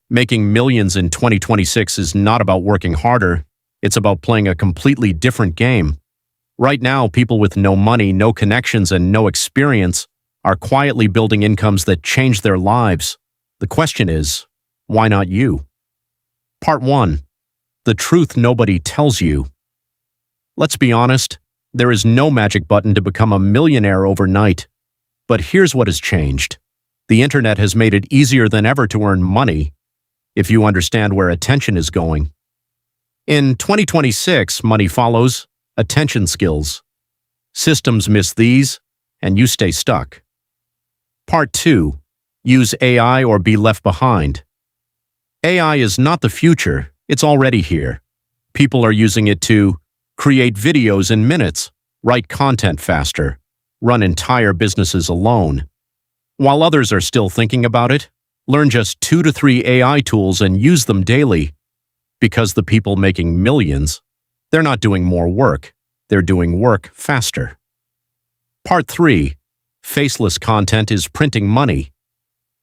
Making millions in 2026 is not about working harder, it's about playing a completely different game. Right now, people with no money, no connections, and no experience are quietly building incomes that change their lives. The question is, why not you? Part 1. The truth nobody tells you. Let's be honest, there is no magic button to become a millionaire overnight. But here's what has changed. The internet has made it easier than ever to earn money, if you understand where attention is going. In 2026, money follows attention skills. Systems miss these, and you stay stuck. Part 2. Use AI or be left behind. AI is not the future, it's already here. People are using it to create videos in minutes, write content faster, run entire businesses alone. While others are still thinking about it, learn just 2 to 3 AI tools and use them daily. Because the people making millions, they're not doing more work, they're doing work faster. Part 3. Faceless content is printing money.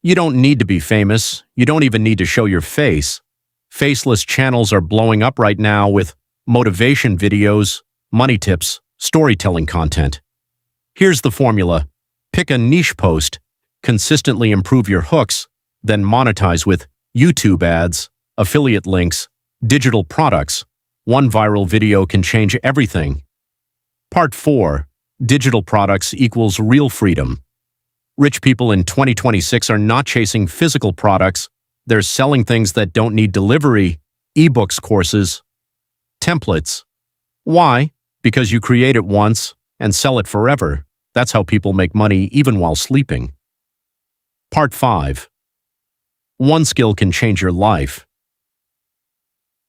You don't need to be famous, you don't even need to show your face. Faceless channels are blowing up right now with motivation videos, money tips, storytelling content. Here's the formula. Pick a niche post, consistently improve your hooks, then monetize with YouTube ads, affiliate links, digital products. One viral video can change everything. Part 4. Digital products equals real freedom. Rich people in 2026 are not chasing physical products. They're selling things that don't need delivery, ebooks, courses, templates. Why? Because you create it once and sell it forever. That's how people make money even while sleeping. Part 5. One skill can change your life.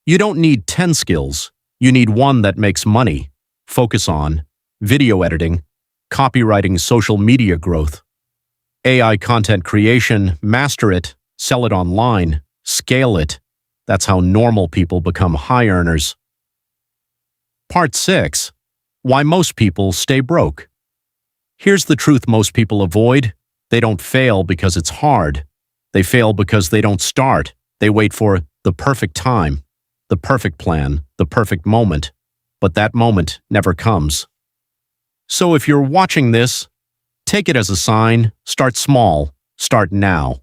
You don't need 10 skills. You need one that makes money. Focus on video editing, copywriting, social media growth, AI content creation, master it, sell it online, scale it. That's how normal people become high earners. Part 6. Why most people stay broke. Here's the truth most people avoid. They don't fail because it's hard. They fail because they don't start. They wait for the perfect time, the perfect plan, the perfect moment. But that moment never comes. So if you're watching this, take it as a sign. Start small. Start now.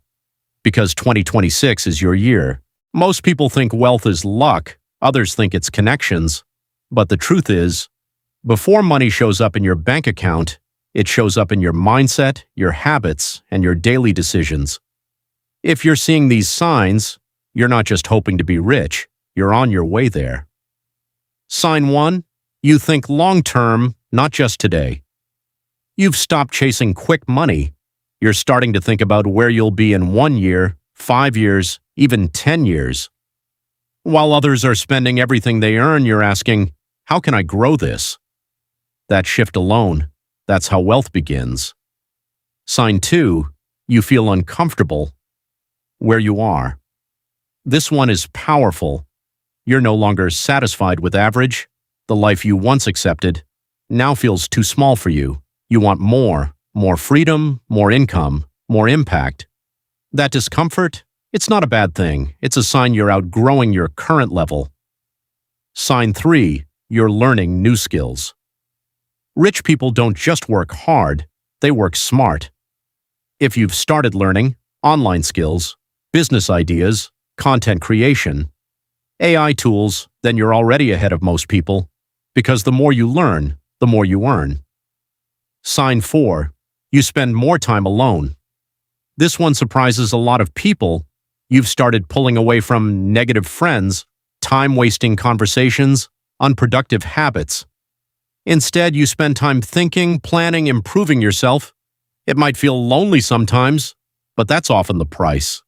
Because 2026 is your year. Most people think wealth is luck. Others think it's connections. But the truth is, before money shows up in your bank account, it shows up in your mindset, your habits, and your daily decisions. If you're seeing these signs, you're not just hoping to be rich, you're on your way there. Sign 1. You think long-term, not just today. You've stopped chasing quick money. You're starting to think about where you'll be in 1 year, 5 years, even 10 years. While others are spending everything they earn, you're asking, how can I grow this? That shift alone, that's how wealth begins. Sign 2. You feel uncomfortable where you are. This one is powerful. You're no longer satisfied with average. The life you once accepted now feels too small for you. You want more freedom, more income, more impact. That discomfort, it's not a bad thing. It's a sign you're outgrowing your current level. Sign 3. You're learning new skills. Rich people don't just work hard, they work smart. If you've started learning online skills, business ideas, content creation, AI tools, then you're already ahead of most people, because the more you learn, the more you earn. Sign 4. You spend more time alone. This one surprises a lot of people. You've started pulling away from negative friends, time-wasting conversations, unproductive habits. Instead, you spend time thinking, planning, improving yourself. It might feel lonely sometimes, but that's often the price.